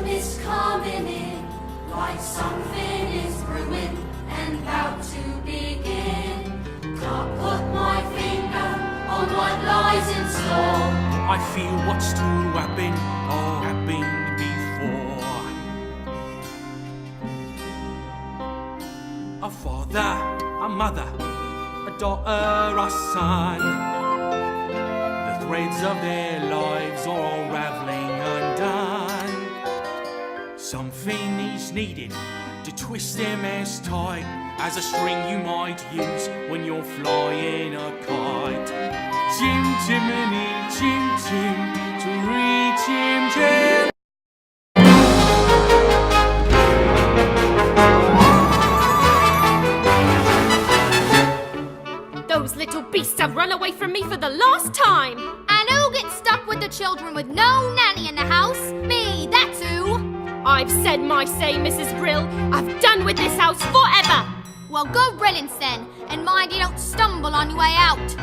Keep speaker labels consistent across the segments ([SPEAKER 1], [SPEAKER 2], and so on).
[SPEAKER 1] autumn is coming in, like something is brewing and about to begin. Can't put my finger on what lies in store.
[SPEAKER 2] I feel what's to happen or happened before. A father, a mother, a daughter, a son. The threads of their lives are all raveling undone. Something is needed to twist them as tight as a string you might use when you're flying a kite. Chim chimney, chim chim, chim chim chim.
[SPEAKER 3] Those little beasts have run away from me for the last time.
[SPEAKER 4] And who gets stuck with the children with no nanny in the house? Me, that's who.
[SPEAKER 3] I've said my say, Mrs. Brill. I've done with this house forever.
[SPEAKER 4] Well, go riddance then, and mind you don't stumble on your way out.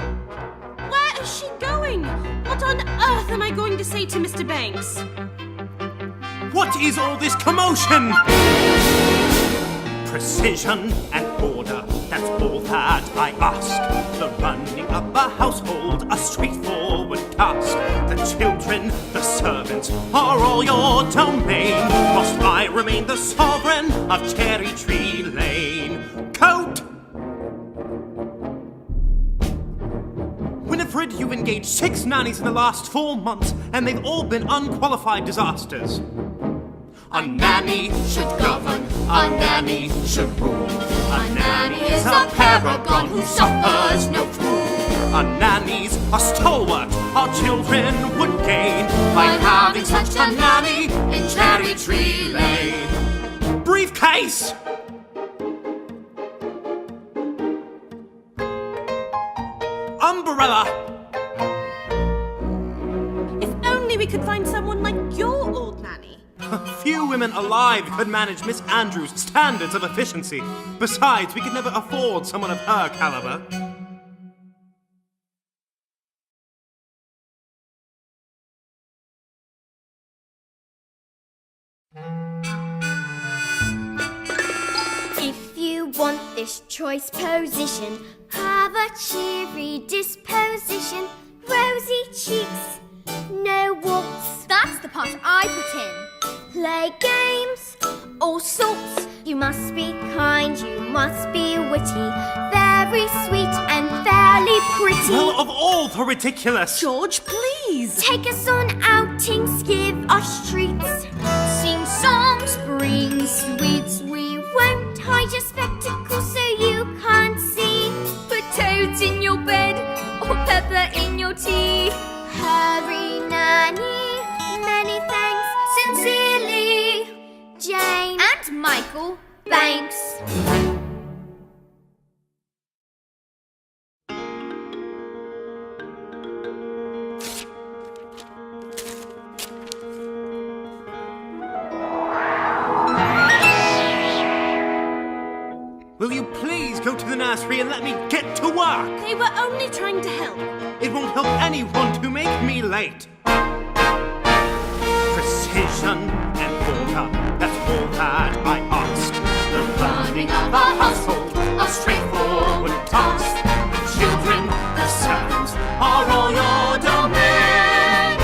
[SPEAKER 3] Where is she going? What on earth am I going to say to Mr. Banks?
[SPEAKER 2] What is all this commotion?
[SPEAKER 5] Precision and order, that's all that I ask. The running of a household, a straightforward task. The children, the servants, are all your domain, whilst I remain the sovereign of Cherry Tree Lane. Coat! Winifred, you've engaged 6 nannies in the last 4 months, and they've all been unqualified disasters. A nanny should govern, a nanny should rule. A nanny is a paragon who suffers no fool. A nanny's a stalwart our children would gain by having such a nanny in Cherry Tree Lane. Briefcase! Umbrella!
[SPEAKER 3] If only we could find someone like your old nanny.
[SPEAKER 5] Few women alive could manage Miss Andrews' standards of efficiency. Besides, we could never afford someone of her caliber.
[SPEAKER 6] If you want this choice position, have a cheery disposition, rosy cheeks, no warts.
[SPEAKER 4] That's the part I put in.
[SPEAKER 6] Play games, all sorts. You must be kind, you must be witty, very sweet and fairly pretty.
[SPEAKER 5] Well, of all the ridiculous!
[SPEAKER 3] George, please.
[SPEAKER 6] Take us on outings, give us treats, sing songs, bring sweets. We won't hide your spectacles so you can't see. Put toads in your bed or pepper in your tea. Hurry, Nanny, many thanks, sincerely, Jane
[SPEAKER 4] And Michael.
[SPEAKER 6] Banks.
[SPEAKER 5] Will you please go to the nursery and let me get to work?
[SPEAKER 3] They were only trying to help.
[SPEAKER 5] It won't help anyone to make me late. Precision and order, that's all that I ask. The running of a household, a straightforward task. The children, the servants, are all your domain.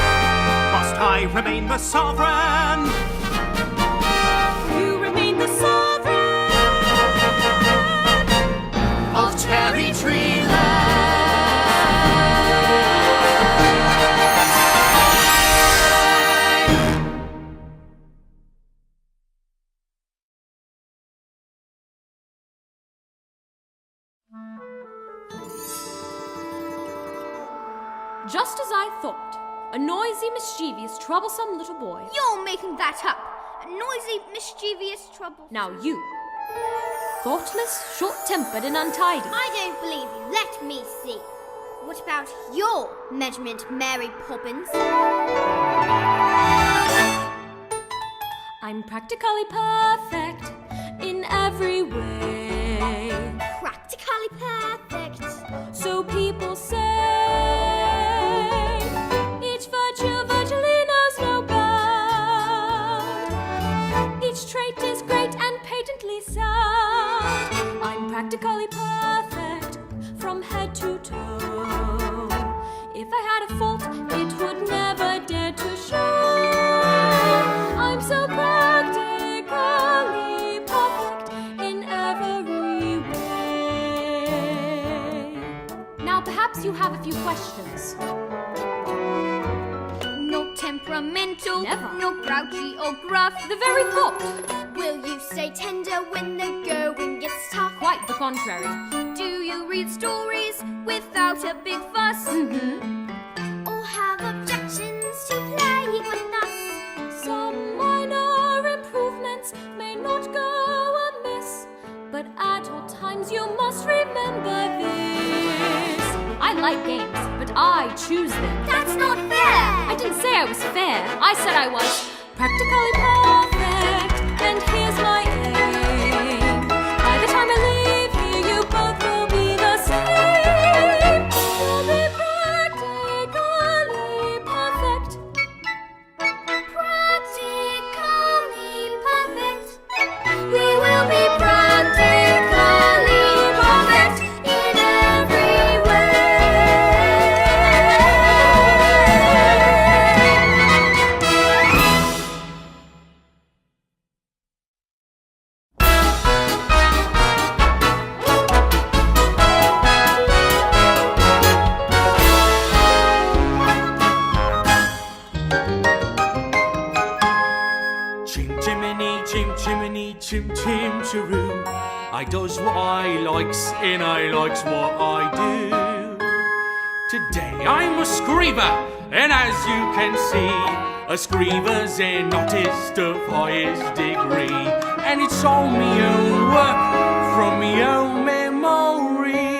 [SPEAKER 5] Must I remain the sovereign?
[SPEAKER 3] You remain the sovereign
[SPEAKER 5] Of Cherry Tree Lane.
[SPEAKER 3] Just as I thought. A noisy, mischievous, troublesome little boy.
[SPEAKER 4] You're making that up. A noisy, mischievous trouble.
[SPEAKER 3] Now you. Thoughtless, short-tempered and untidy.
[SPEAKER 6] I don't believe you. Let me see. What about your measurement, Mary Poppins?
[SPEAKER 3] I'm practically perfect in every way.
[SPEAKER 6] Practically perfect.
[SPEAKER 3] So people say, each virtue virtually knows no bound.
[SPEAKER 6] temperamental,
[SPEAKER 3] Never.
[SPEAKER 6] nor grouchy or gruff.
[SPEAKER 3] The very thought.
[SPEAKER 6] Will you stay tender when the going gets tough?
[SPEAKER 3] Quite the contrary.
[SPEAKER 6] Do you read stories without a big fuss? Or have objections to playing with us?
[SPEAKER 3] Some minor improvements may not go amiss, but at all times you must remember this. I like games, but I choose them.
[SPEAKER 6] That's not fair!
[SPEAKER 3] I didn't say I was fair. I said I was practically perfect, and here's my aim. By the time I leave here, you both will be the same. You'll be practically perfect.
[SPEAKER 6] Practically perfect. We will be practically perfect in every way.
[SPEAKER 2] Chim chim chiroo. I does what I likes and I likes what I do. Today I'm a screever, and as you can see, a screever's an artist of highest degree, and it's all me own work from me own memory.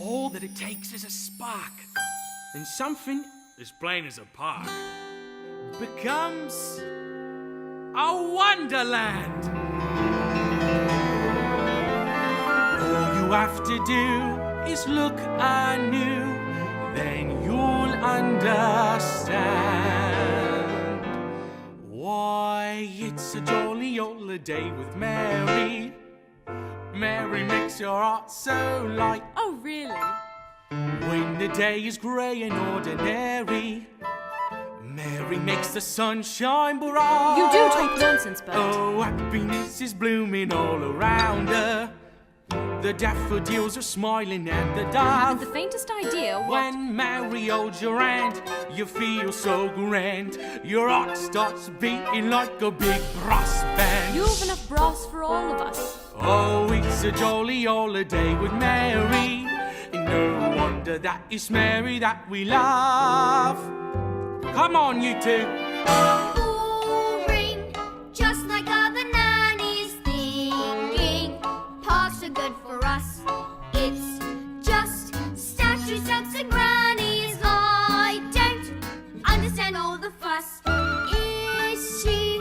[SPEAKER 2] All that it takes is a spark, and something as plain as a park becomes a wonderland. All you have to do is look anew, then you'll understand why it's a jolly holiday with Mary. Mary makes your heart so light.
[SPEAKER 3] Oh, really?
[SPEAKER 2] When the day is grey and ordinary, Mary makes the sun shine bright.
[SPEAKER 3] You do talk nonsense, Bert.
[SPEAKER 2] Oh, happiness is blooming all around her. The daffodils are smiling at the
[SPEAKER 3] I haven't the
[SPEAKER 2] dove.
[SPEAKER 3] faintest idea what...
[SPEAKER 2] When Mary holds your hand, you feel so grand. Your heart starts beating like a big brass band.
[SPEAKER 3] You've enough brass for all of us.
[SPEAKER 2] Oh, it's a jolly holiday with Mary. No wonder that it's Mary that we love. Come on, you two.
[SPEAKER 6] Boring, just like other nannies thinking. Parks are good for us. It's just statues, ducks and grannies. I don't understand all the fuss. Is she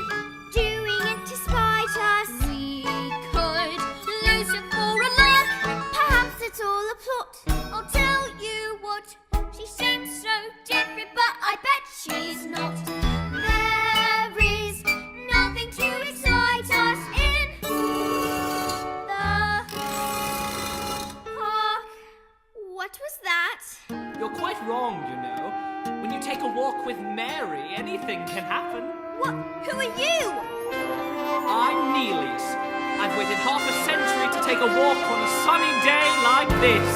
[SPEAKER 6] doing it to spite us? We could lose her for a lark. Perhaps it's all a plot. I'll tell you what, she seems so different, but I bet she's not. There is nothing to excite us in the park. What was that?
[SPEAKER 7] You're quite wrong, you know. When you take a walk with Mary, anything can happen.
[SPEAKER 6] What? Who are you?
[SPEAKER 7] I'm Neelius. I've waited half a century to take a walk on a sunny day like this.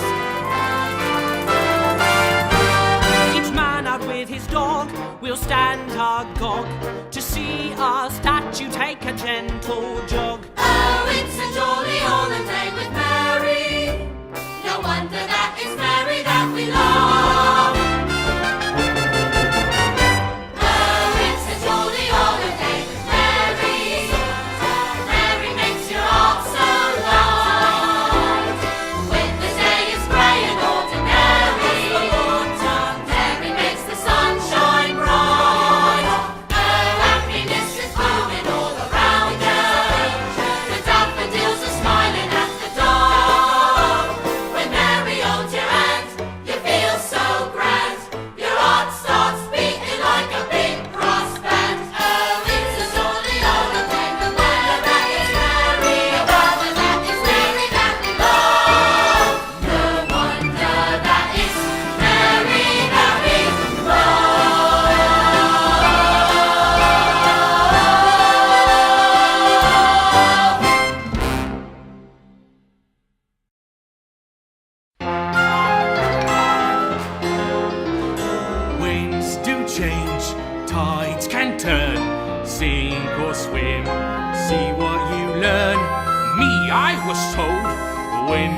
[SPEAKER 7] Each man out with his dog will stand agog to see our statue take a gentle jog.
[SPEAKER 1] Oh, it's a jolly holiday with Mary. No wonder that it's Mary that we love. Oh, it's a jolly holiday with Mary. Mary makes your heart so light. When the day is grey and ordinary, Mary makes the sun shine bright. Oh, happiness is blooming all around her. The daffodils are smiling at the dawn.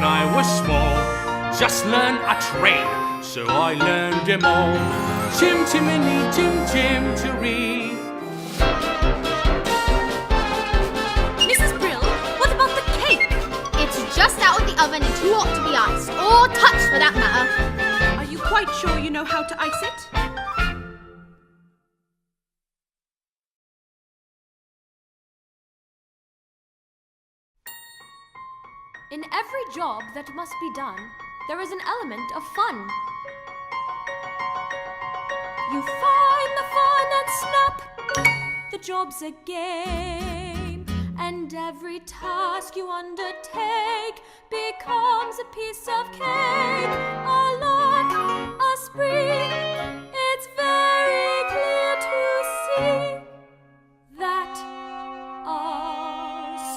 [SPEAKER 2] I was small. Just learn a trade, so I learned them all. Chim chimney, chim chim cheree.
[SPEAKER 3] Mrs. Brill, what about the cake?
[SPEAKER 4] It's just out of the oven and too hot to be iced, or touched for that matter.
[SPEAKER 8] Are you quite sure you know how to ice it?
[SPEAKER 3] In every job that must be done, there is an element of fun. You find the fun and snap, the job's a game. And every task you undertake becomes a piece of cake. A lark, a spring, it's very clear to see that a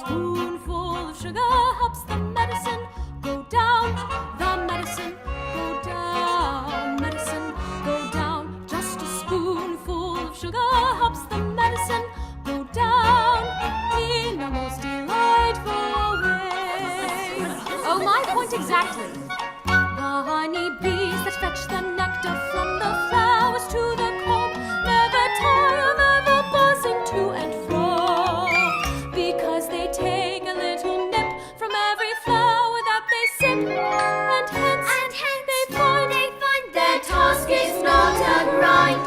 [SPEAKER 3] spoonful of sugar helps the medicine go down. The medicine go down, medicine go down. Just a spoonful of sugar helps the medicine go down in a most delightful way. Oh, my point exactly. The honey bees that fetch the nectar from the flowers to the comb never tire of ever buzzing to and fro, because they take a little nip from every flower that they sip, and hence they find
[SPEAKER 1] Their task is not a grind.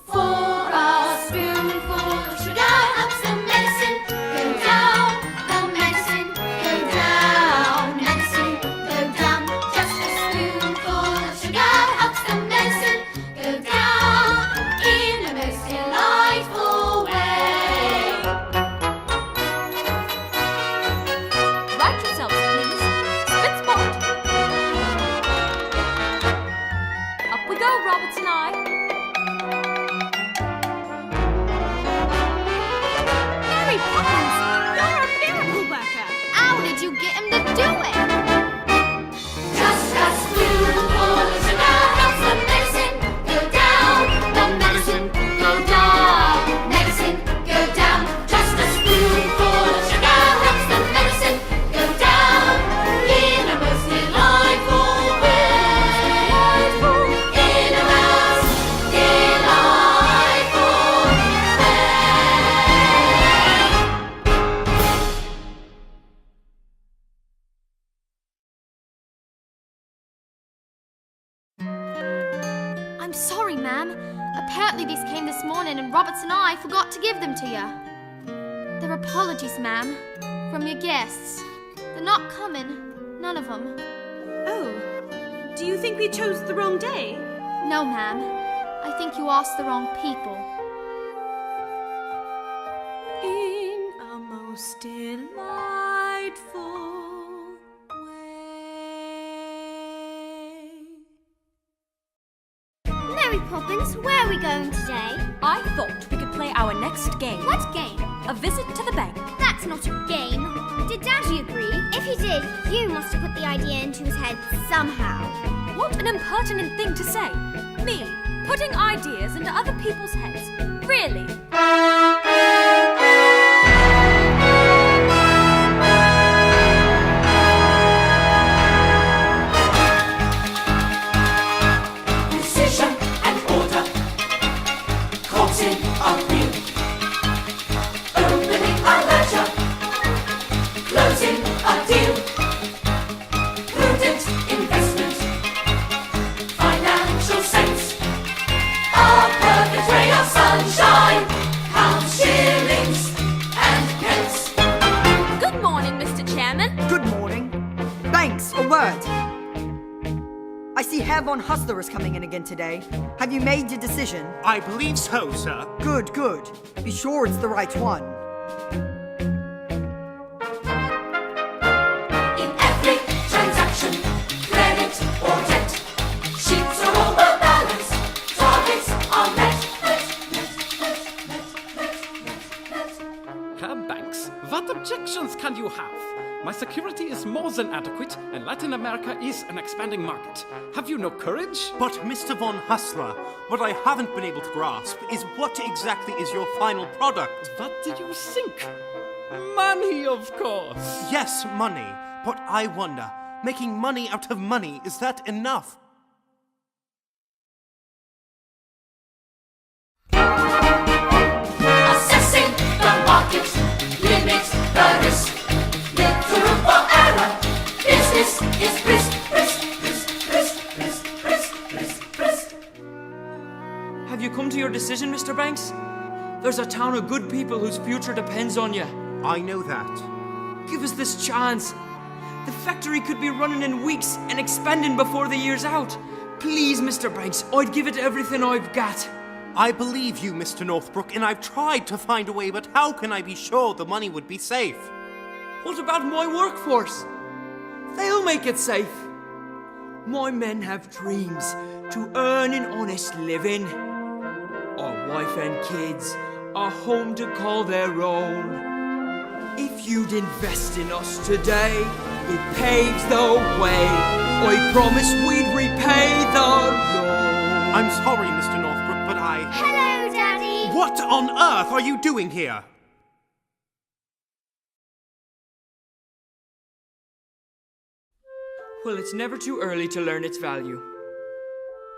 [SPEAKER 1] For a spoonful of sugar helps the medicine go down. The medicine go down. Medicine go down. Just a spoonful of sugar helps the medicine go down in a most delightful way.
[SPEAKER 3] right yourselves, please. Spit spot. Up we go, Roberts and I.
[SPEAKER 8] Mary Poppins, you're a miracle worker.
[SPEAKER 4] How did you get him to do it?
[SPEAKER 1] Just a spoonful of sugar helps the medicine go down. The medicine go down. Medicine go down. Just a spoonful of sugar helps the medicine go down in a most delightful way. In a most delightful way.
[SPEAKER 4] I'm sorry, ma'am. Apparently these came this morning and Roberts and I forgot to give them to you. They're apologies, ma'am, from your guests. They're not coming, none of them.
[SPEAKER 8] Oh, do you think we chose the wrong day?
[SPEAKER 4] No, ma'am. I think you asked the wrong people.
[SPEAKER 8] In a most delightful way.
[SPEAKER 6] Mary Poppins, where are we going today?
[SPEAKER 3] I thought we could play our next game.
[SPEAKER 6] What game?
[SPEAKER 3] A visit to the bank.
[SPEAKER 6] That's not a game. Did Daddy agree? If he did, you must have put the idea into his head somehow.
[SPEAKER 3] What an impertinent thing to say. Me, putting ideas into other people's heads. Really?
[SPEAKER 1] Precision and order, caught in a wheel. Opening a ledger, closing a deal. Prudent investment, financial sense, a perfect ray of sunshine. Count shillings and pence.
[SPEAKER 3] Good morning, Mr. Chairman.
[SPEAKER 9] Good morning. Thanks, a word. I see Herr von Hustler is coming in again today. Have you made your decision?
[SPEAKER 5] I believe so, sir.
[SPEAKER 9] Good, good. Be sure it's the right one.
[SPEAKER 1] In every transaction, credit or debt, sheets are over balance, targets are met.
[SPEAKER 10] Herr Banks, what objections can you have? My security is more than adequate, and Latin America is an expanding market. Have you no courage?
[SPEAKER 5] But Mr. von Hustler, what I haven't been able to grasp is what exactly is your final product?
[SPEAKER 10] What do you think? Money, of course.
[SPEAKER 5] Yes, money. But I wonder, Making money out of money, is that enough?
[SPEAKER 1] Assessing the market limits the risk. Look to room for error. Business is brisk, brisk, brisk, brisk, brisk, brisk, brisk, brisk.
[SPEAKER 11] Have you come to your decision, Mr. Banks? There's a town of good people whose future depends on you.
[SPEAKER 5] I know that.
[SPEAKER 11] Give us this chance. The factory could be running in weeks and expanding before the year's out. Please, Mr. Banks, I'd give it everything I've got.
[SPEAKER 5] I believe you, Mr. Northbrook, and I've tried to find a way, but how can I be sure the money would be safe?
[SPEAKER 11] What about my workforce? They'll make it safe. My men have dreams to earn an honest living. A wife and kids, a home to call their own. If you'd invest in us today, it paves the way. I promise we'd repay the loan.
[SPEAKER 5] I'm sorry, Mr. Northbrook, but I...
[SPEAKER 6] Hello, Daddy.
[SPEAKER 5] What on earth are you doing here?
[SPEAKER 11] Well, it's never too early to learn its value.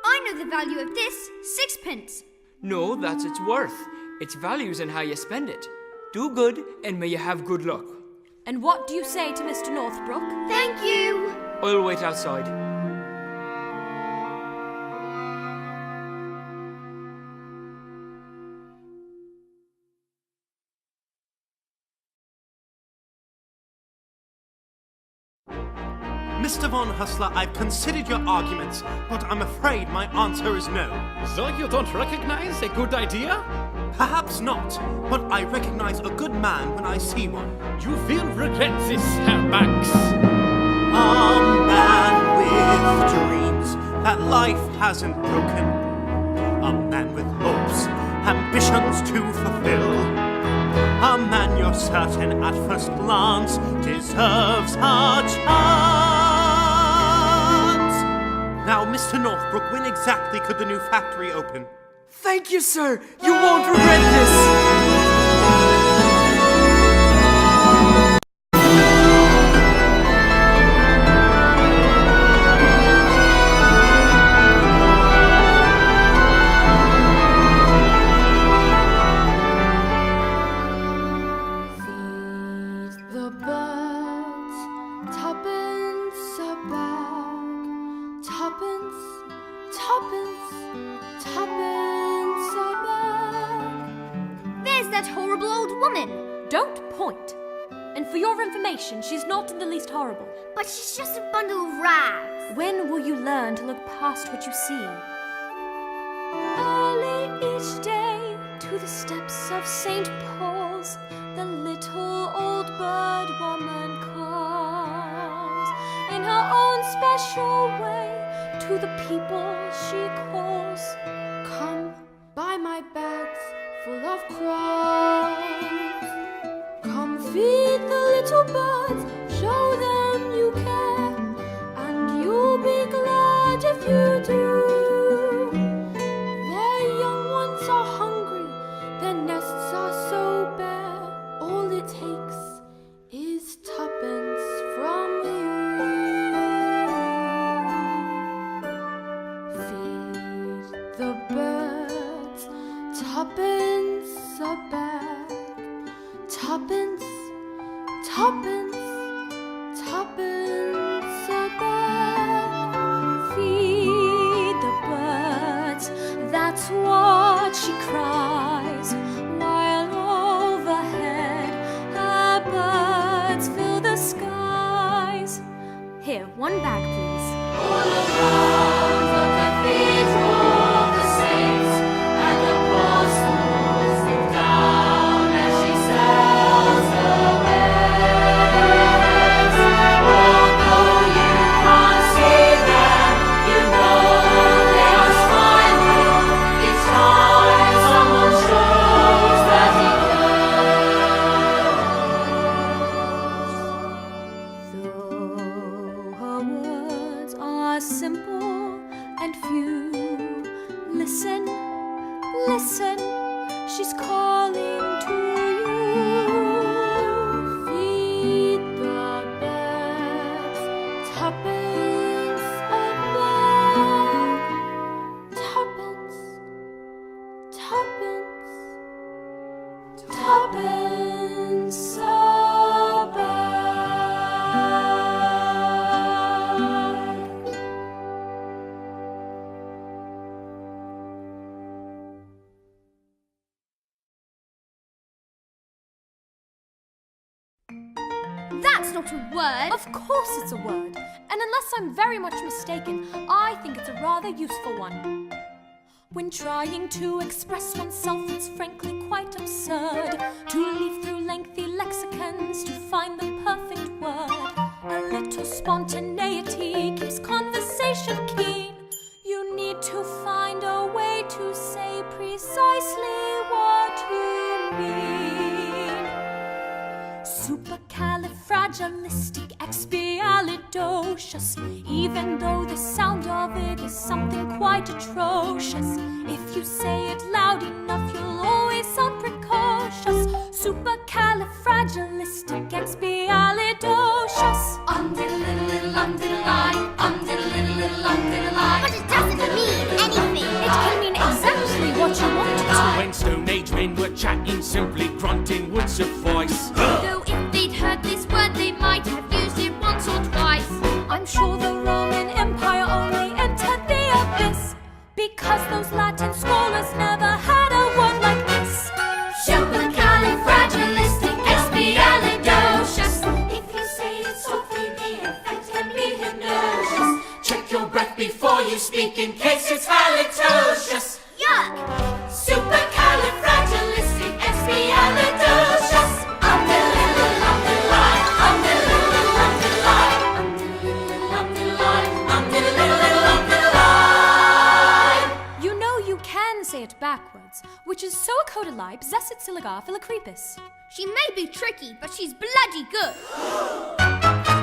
[SPEAKER 4] I know the value of this. 6 pence.
[SPEAKER 11] No, that's its worth. Its value's in how you spend it. Do good, and may you have good luck.
[SPEAKER 3] And what do you say to Mr. Northbrook?
[SPEAKER 4] Thank you.
[SPEAKER 11] I'll wait outside.
[SPEAKER 5] Mr. Von Hustler, I've considered your arguments, but I'm afraid my answer is no.
[SPEAKER 10] So you don't recognize a good idea?
[SPEAKER 5] Perhaps not, but I recognize a good man when I see one.
[SPEAKER 10] You will regret this, Herr Banks.
[SPEAKER 5] A man with dreams that life hasn't broken. A man with hopes, ambitions to fulfill. A man you're certain at first glance deserves a chance. Now, Mr. Northbrook, when exactly could the new factory open?
[SPEAKER 11] Thank you, sir. You won't regret this.
[SPEAKER 4] The birds, tuppence a bag, tuppence, tuppence, tuppence a bag. There's that horrible old woman.
[SPEAKER 3] Don't point. And for your information, she's not in the least horrible.
[SPEAKER 6] But she's just a bundle of rags.
[SPEAKER 3] When will you learn to look past what you see? Early each day to the steps of St. Paul's, the little old bird woman calls. In her own special way, to the people she calls.
[SPEAKER 4] Come, buy my bags full of crumbs. Come feed the little birds, show them you care, and you'll be glad if you do. Their young ones are hungry, their nests are so bare. All it takes is tuppence from you. Feed the birds, tuppence a bag, tuppence, tuppence, tuppence a bag.
[SPEAKER 3] Feed the birds, that's what she cries, while overhead her birds fill the skies. Here, one bag, please.
[SPEAKER 1] All around the cathedral, the saints and the apostles look down as she sells her wares. Although you can't see them, you know they are smiling. It's time someone shows that he cares.
[SPEAKER 3] Though her words are simple and few, listen, listen, she's calling to you.
[SPEAKER 4] Feed the birds, tuppence That's not a word.
[SPEAKER 3] Of course it's a word, and unless I'm very much mistaken, I think it's a rather useful one. When trying to express oneself, it's frankly quite absurd to leaf through lengthy lexicons to find the perfect word. A little spontaneity keeps conversation keen. You need to find a way to say precisely what you mean. Supercalifragilisticexpialidocious, even though the sound of it is something quite atrocious. If you say it loud enough, you'll always sound precocious. Supercalifragilisticexpialidocious.
[SPEAKER 6] But it doesn't mean anything.
[SPEAKER 3] It can mean exactly what you want it to.
[SPEAKER 2] When Stone Age men were chatting, simply grunting would suffice.
[SPEAKER 4] Though if they'd heard this word, they might have used it once or twice.
[SPEAKER 3] I'm sure the Roman Empire only entered the abyss because those Latin scholars never had a word like this.
[SPEAKER 1] Supercalifragilisticexpialidocious. If you say it softly, the effect can be hypnosis. Check your breath before you speak in case it's halitosis.
[SPEAKER 6] Yuck!
[SPEAKER 1] Supercalifragilisticexpialidocious.
[SPEAKER 3] You know you can say it backwards, which is so codali possessit siligar philocrepus.
[SPEAKER 4] She may be tricky, but she's bloody good.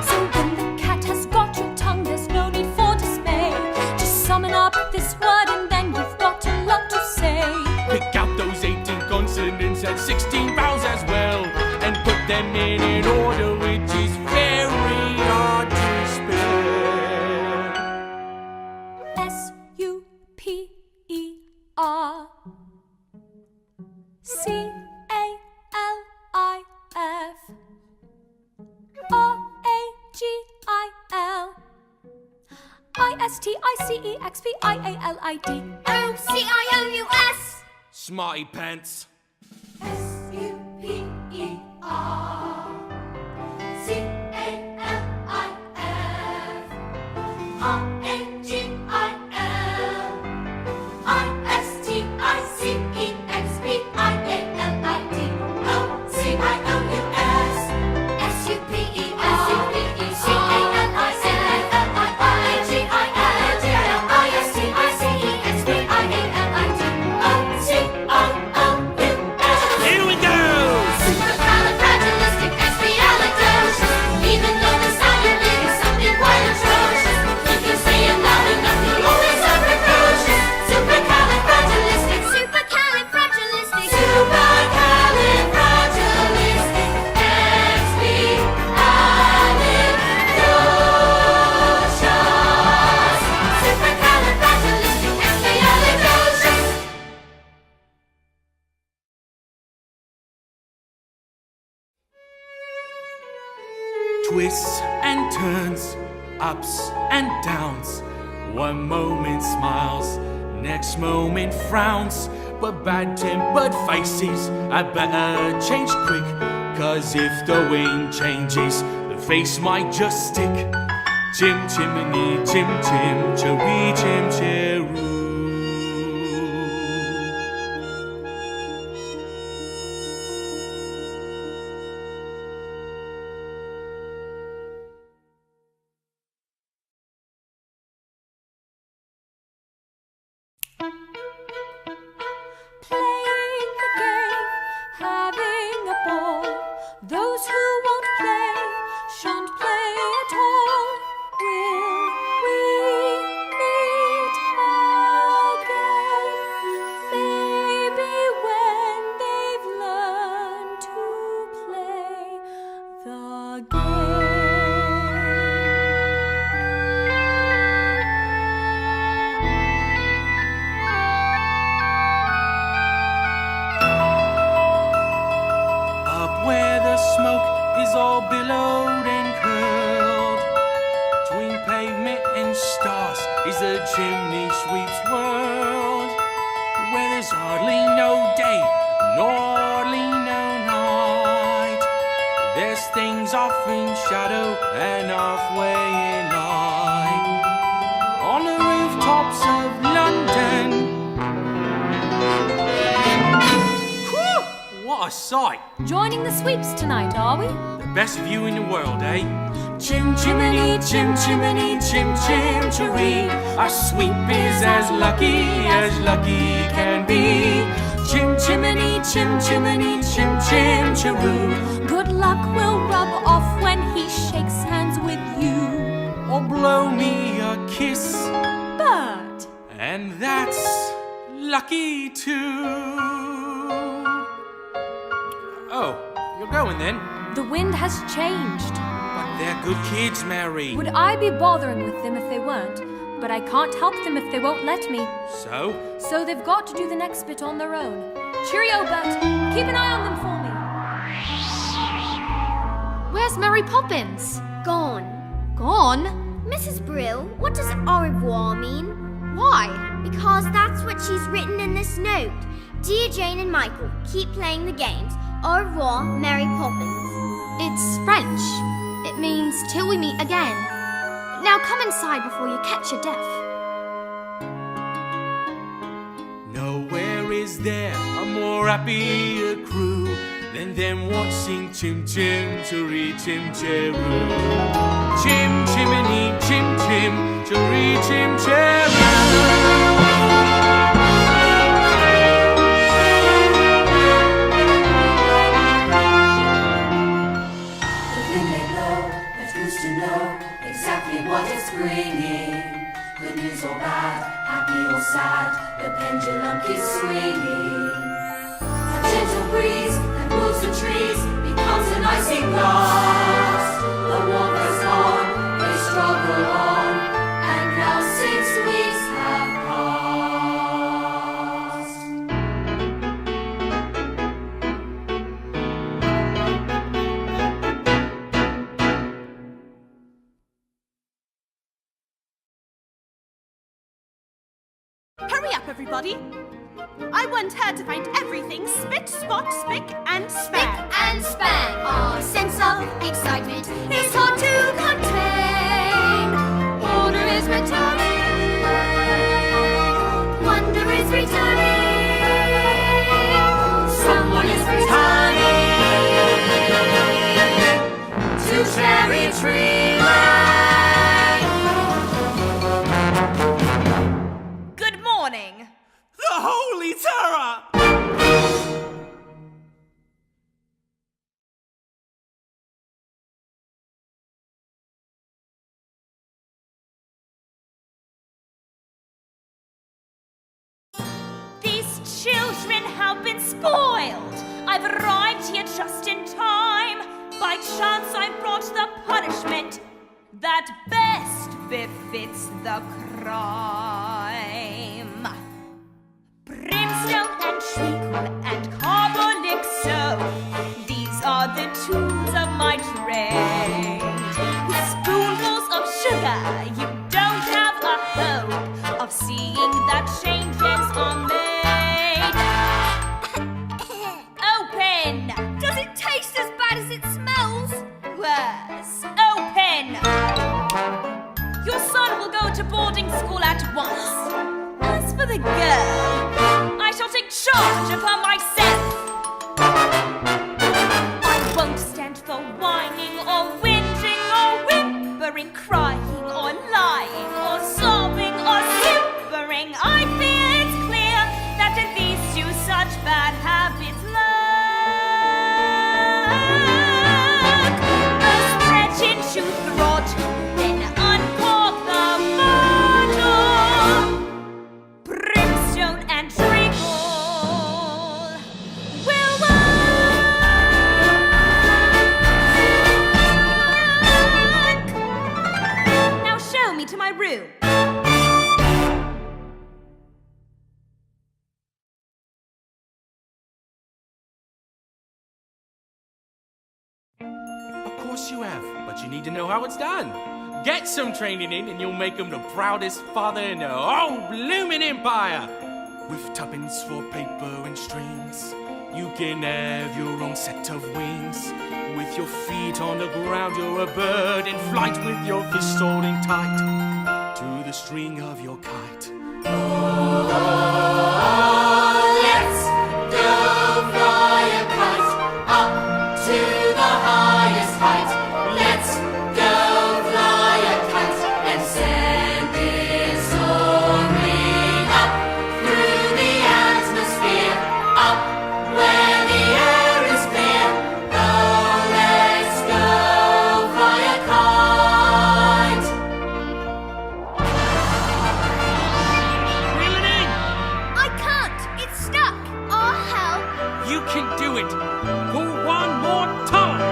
[SPEAKER 3] So when the cat has got your tongue, there's no need for dismay. Just summon up this word and then you've got a lot to say.
[SPEAKER 2] Pick out those 18 consonants and 16 vowels as well, and put them in an order which is very hard to spell.
[SPEAKER 3] S-U-P-E-R C-A-L-I-F R-A-G-I-L I-S-T-I-C-E-X-P-I-A-L-I-D
[SPEAKER 4] O-C-I-O-U-S.
[SPEAKER 2] Smarty pants. Here we go!
[SPEAKER 1] Supercalifragilisticexpialidocious. Even though the sound of it is something quite atrocious. If you say it loud enough, you'll always sound precocious. Supercalifragilistic. Supercalifragilisticexpialidocious.
[SPEAKER 2] Twists and turns, ups and downs. One moment smiles, next moment frowns. But bad-tempered faces had better change quick, 'cause if the wind changes, the face might just stick. Chim chimney, chim chim, cherry chim cheroo.
[SPEAKER 3] Playing the game, having a ball. Those who won't play shan't play at all. Will we meet again? Maybe when they've learned to play the game.
[SPEAKER 2] Up where the smoke is all billowed and curled, between pavement and stars is the chimney sweep's world, where there's hardly no day nor hardly no night. There's things half in shadow and halfway in light. On the rooftops of London. Whew, what a sight!
[SPEAKER 3] Joining the sweeps tonight, are we?
[SPEAKER 2] The best view in the world, eh?
[SPEAKER 3] Chim chimney, chim chimney, chim chim chiree.
[SPEAKER 2] Our sweep is as lucky can be.
[SPEAKER 3] Chim chimney, chim chimney, chim chim chiroo. Good luck will rub off when he shakes hands with you.
[SPEAKER 2] Or blow me a kiss.
[SPEAKER 3] But
[SPEAKER 2] And that's lucky too. Oh, you're going then?
[SPEAKER 3] the wind has changed.
[SPEAKER 2] But they're good kids, Mary.
[SPEAKER 3] Would I be bothering with them if they weren't? But I can't help them if they won't let me.
[SPEAKER 2] So?
[SPEAKER 3] So they've got to do the next bit on their own. Cheerio, Bert. Keep an eye on them for me.
[SPEAKER 4] Where's Mary Poppins?
[SPEAKER 6] Gone.
[SPEAKER 4] Gone?
[SPEAKER 6] Mrs. Brill, what does au revoir mean?
[SPEAKER 4] Why?
[SPEAKER 6] Because that's what she's written in this note. Dear Jane and Michael, keep playing the games. Au revoir, Mary Poppins.
[SPEAKER 4] It's French. It means till we meet again. Now come inside before you catch your death.
[SPEAKER 2] Nowhere is there a more happier crew than them what sing chim chim chiree chim chiroo. Chim chimney chim chim chiree chim chiroo.
[SPEAKER 1] Exactly what it's bringing. Good news or bad, happy or sad, the pendulum keeps swinging. A gentle breeze that moves the trees becomes an icy blast. The war goes on, they struggle on, and now 6 weeks have passed.
[SPEAKER 8] Hurry up, everybody! I want her to find everything spit, spot, spick, and span.
[SPEAKER 6] And span. Our sense of excitement is hard to contain. Order is returning. Wonder is returning. Someone is returning to Cherry Tree Lane.
[SPEAKER 8] Good morning.
[SPEAKER 5] The Holy Terror!
[SPEAKER 8] These children have been spoiled. I've arrived here just in time. By chance I brought the punishment that best befits the crime. Brimstone and treacle and carbolixo, these are the tools of my trade. With spoonfuls of sugar, you don't have a hope of seeing that changes are made. Open! Does it taste as bad as it smells? Worse. Open! Your son will go to boarding school at once. As for the girl, I shall take charge of her myself. I won't stand for whining or whinging or whimpering, crying or lying or sobbing or simpering. I fear it's clear that in these two such bad habits lurk. A stretch into throat, then uncork the bottle. Brimstone and treacle will work. Now show me to my room.
[SPEAKER 2] Of course you have, but you need to know how it's done. Get some training in and you'll make them the proudest father in the whole blooming empire. With tuppence for paper and streams, You can have your own set of wings. With your feet on the ground, you're a bird in flight with your fists holding tight to the string of your kite.
[SPEAKER 1] Let's go fly a kite up to the highest height. Let's go fly a kite and send it soaring up through the atmosphere, up where the air is clear. Oh, let's go fly a kite.
[SPEAKER 7] Reel it in!
[SPEAKER 6] I can't. It's stuck. Oh, hell.
[SPEAKER 7] You can do it! For one more time!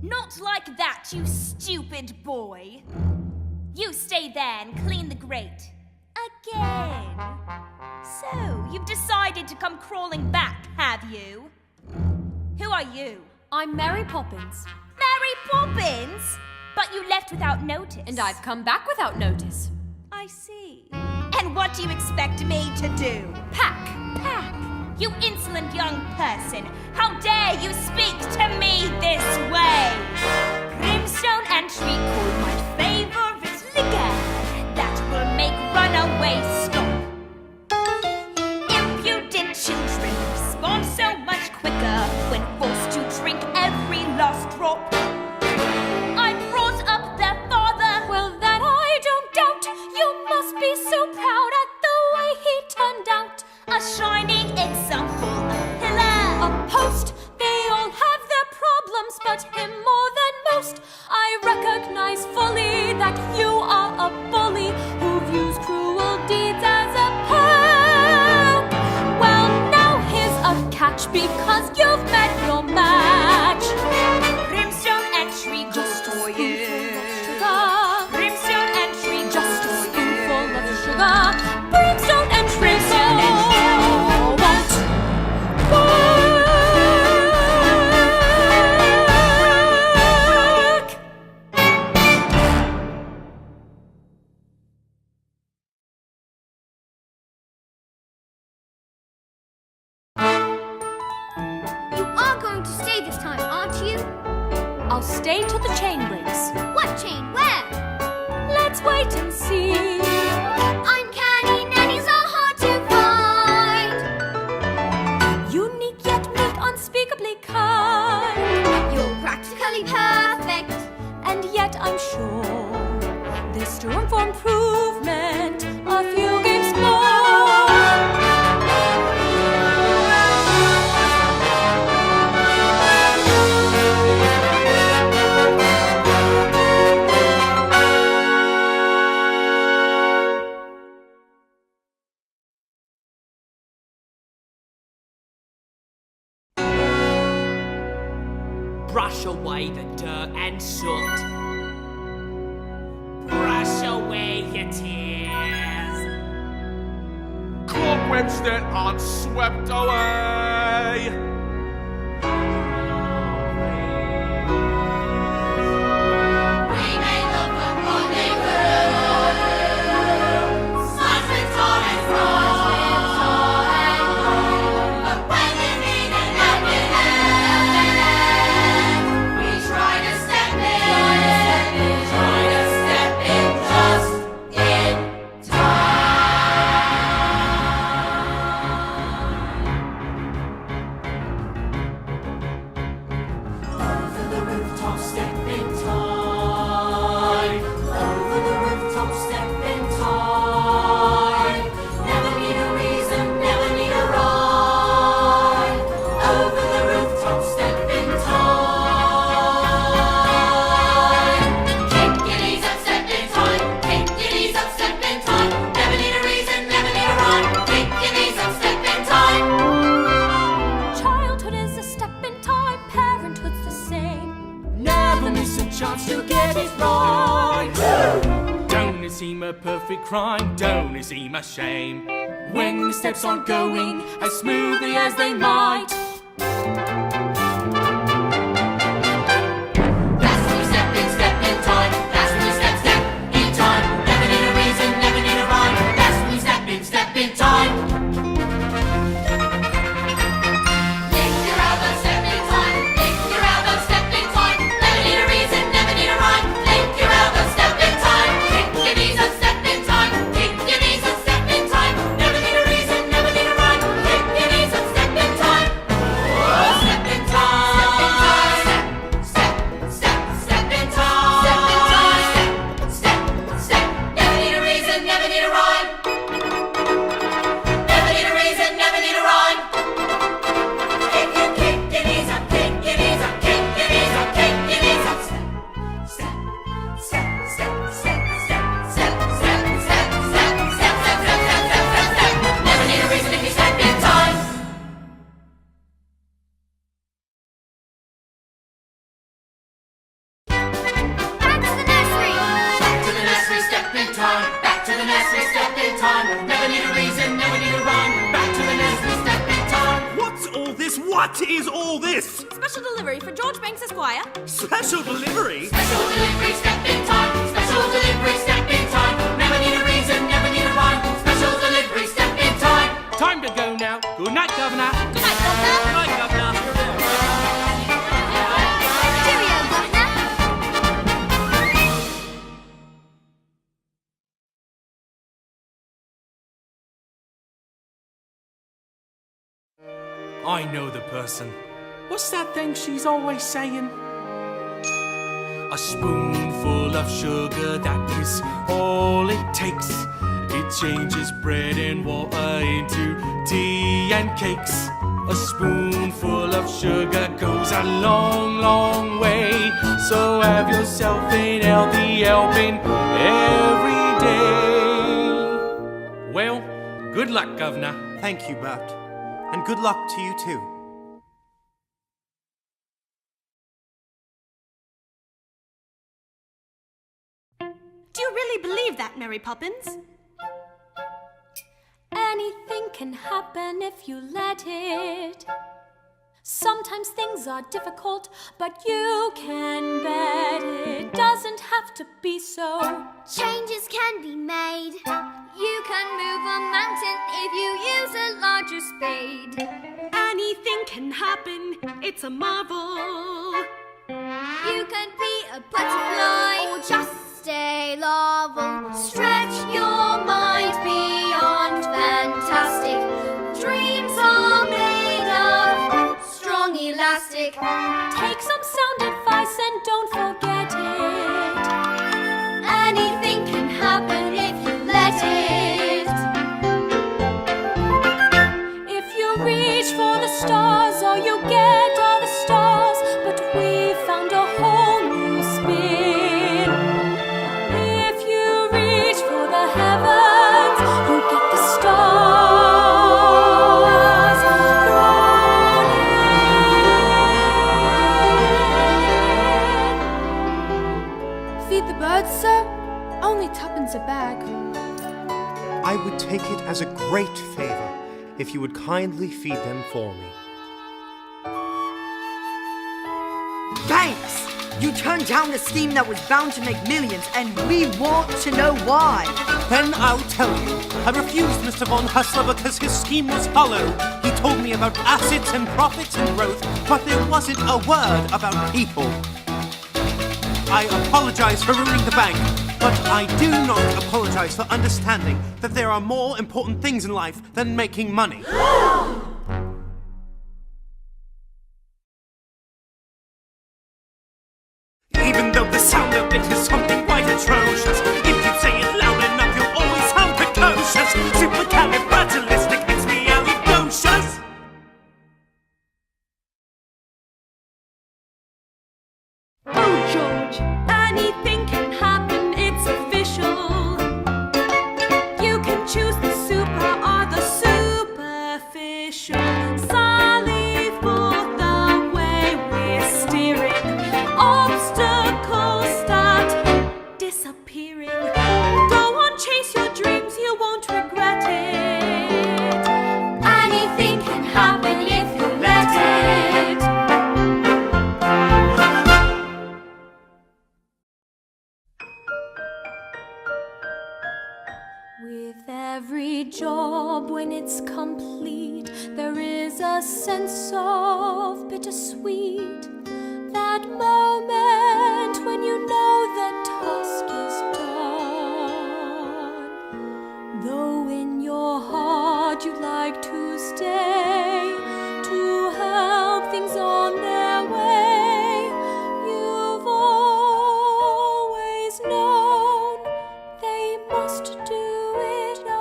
[SPEAKER 8] Not like that, you stupid boy. You stay there and clean the grate. Again. So, you've decided to come crawling back, have you? Who are you?
[SPEAKER 3] I'm Mary Poppins,
[SPEAKER 8] Mary Poppins? But you left without notice.
[SPEAKER 3] and I've come back without notice.
[SPEAKER 8] I see. And what do you expect me to do?
[SPEAKER 3] Pack!
[SPEAKER 8] Pack! You insolent young person! How dare you speak to me this way? Brimstone and treacle, my favorite liquor, that will make runaways stop. Impudent children respond so much quicker when forced to drink every last drop. I brought up their father.
[SPEAKER 3] Well, that I don't doubt. You must be so proud at the way he turned out.
[SPEAKER 8] A shining example, a pillar.
[SPEAKER 3] A post, they all have their problems, but him more than most. I recognize fully that you are a bully who views cruel deeds as a perk. Well, now here's a catch because you've met your match.
[SPEAKER 8] Brimstone and treacle
[SPEAKER 3] Just a
[SPEAKER 8] for
[SPEAKER 3] spoonful
[SPEAKER 8] you.
[SPEAKER 3] of sugar.
[SPEAKER 8] Brimstone and treacle
[SPEAKER 3] Just a
[SPEAKER 8] for
[SPEAKER 3] spoonful
[SPEAKER 8] you.
[SPEAKER 3] of sugar. Brimstone and treacle won't work.
[SPEAKER 6] You are going to stay this time, aren't you?
[SPEAKER 3] I'll stay till the chain breaks.
[SPEAKER 6] What chain? Where?
[SPEAKER 3] Let's wait and see.
[SPEAKER 6] Uncanny nannies are hard to find.
[SPEAKER 3] Unique yet meek, unspeakably kind.
[SPEAKER 6] You're practically perfect.
[SPEAKER 3] And yet I'm sure there's still room for improvement. A few games more.
[SPEAKER 7] Brush away the dirt and soot. Brush away your tears.
[SPEAKER 12] Cobwebs that aren't swept away.
[SPEAKER 1] We may look upon neighborhood, smiles with tall and broad, but when we need an helping hand, we try to step in just in over the rooftop, step in time. Over the rooftop, step in time. Never need a reason, never need a rhyme. Over the rooftop, step in time. Kick kiddies and step in get it right.
[SPEAKER 2] Don't it seem a perfect crime? Don't it seem a shame? When the steps aren't going as smoothly as they might.
[SPEAKER 1] That's when we step in time. That's when we step in time. Never need a reason, never need a rhyme. That's when we step in time. Lick your elbow, step in time. Lick your elbow, step in time. Never need a reason, never need a rhyme. Lick your elbow, step in time. Kick your knees up, step in time. Kick your knees up, step in time. Never need a reason, never need a rhyme. Kick your knees up, step in time. Step in time. Step in time. Step. Never need a reason, never need a rhyme. Never need a reason, never need a rhyme. Kick your knees up, kick your knees up, kick your knees up, kick your knees up. Step. Never need a reason if you step in time.
[SPEAKER 6] Back to the nursery!
[SPEAKER 1] Back to the nursery, step in time. Back to the nursery, step in time. Never need a reason, never need a rhyme. Back to the nursery, step in time.
[SPEAKER 5] What's all this? What is all this?
[SPEAKER 3] Special delivery for George Banks Esquire.
[SPEAKER 5] Special delivery?
[SPEAKER 1] Special delivery, step in time. Special delivery, step in time. Never need a reason, never need a rhyme. Special delivery, step in time.
[SPEAKER 2] Time to go now. Good night, Governor.
[SPEAKER 3] Good night, Governor.
[SPEAKER 5] Good night, Governor.
[SPEAKER 6] Cheerio, Governor!
[SPEAKER 2] I know the person. What's that thing she's always saying? A spoonful of sugar, that is all it takes. It changes bread and water into tea and cakes. A spoonful of sugar goes a long, long way. So have yourself an healthy helping every day. Well, good luck, Governor.
[SPEAKER 5] Thank you, Bert. And good luck to you too.
[SPEAKER 3] Do you really believe that, Mary Poppins? Anything can happen if you let it. Sometimes things are difficult, but you can bet it doesn't have to be so.
[SPEAKER 6] Changes can be made. You can move a mountain if you use a larger spade.
[SPEAKER 3] Anything can happen, it's a marvel.
[SPEAKER 6] You can be a butterfly or just a larval. Stretch your mind beyond fantastic. Dreams are made of strong elastic.
[SPEAKER 3] Take some sound advice and don't forget it.
[SPEAKER 6] Anything can happen if you let it.
[SPEAKER 3] If you reach for the stars, all you get are the stars. But we found a whole new spin. If you reach for the heavens, you get the stars thrown in.
[SPEAKER 4] Feed the birds, sir? Only tuppence a bag.
[SPEAKER 5] I would take it as a great favor if you would kindly feed them for me.
[SPEAKER 9] Banks! You turned down a scheme that was bound to make millions, and we want to know why.
[SPEAKER 5] Then I'll tell you. I refused Mr. Von Hustler because his scheme was hollow. He told me about assets and profits and growth, but there wasn't a word about people. I apologize for ruining the bank, but I do not apologize for understanding that there are more important things in life than making money. Even though the sound of it is something quite atrocious, if you say it loud enough, you'll always sound precocious. Supercalifragilisticexpialidocious.
[SPEAKER 3] Oh, George, anything can happen, it's official. You can choose the super or the superficial. Sally for the way we're steering. Obstacles start when it's complete, there is a sense of bittersweet. That moment when you know the task is done. Though in your heart you'd like to stay, to help things on their way, you've always known they must do it alone.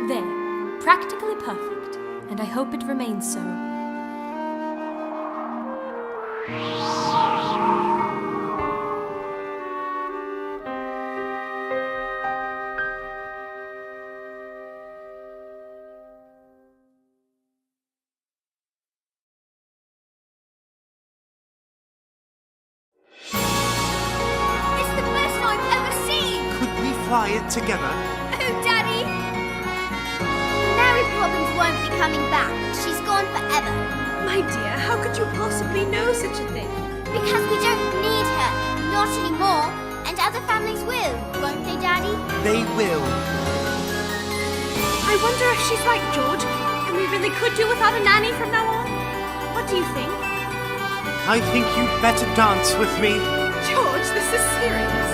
[SPEAKER 3] There, practically perfect, and I hope it remains so.
[SPEAKER 6] It's the best I've ever seen!
[SPEAKER 5] Could we fly it together?
[SPEAKER 6] Oh, Daddy! Mary Poppins won't be coming back. She's gone forever.
[SPEAKER 8] My dear, how could you possibly know such a thing?
[SPEAKER 6] Because we don't need her. Not anymore. And other families will, won't they, Daddy?
[SPEAKER 5] They will.
[SPEAKER 8] I wonder if she's right, George, and we really could do without a nanny from now on. What do you think?
[SPEAKER 5] I think you'd better dance with me.
[SPEAKER 8] George, this is serious.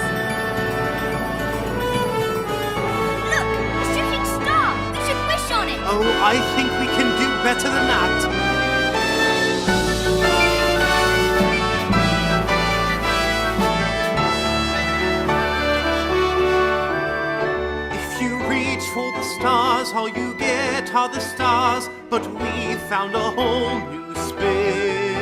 [SPEAKER 6] Look, a shooting star. We should wish on it.
[SPEAKER 5] Oh, I think we can do better than that. If you reach for the stars, all you get are the stars. But we found a whole new space.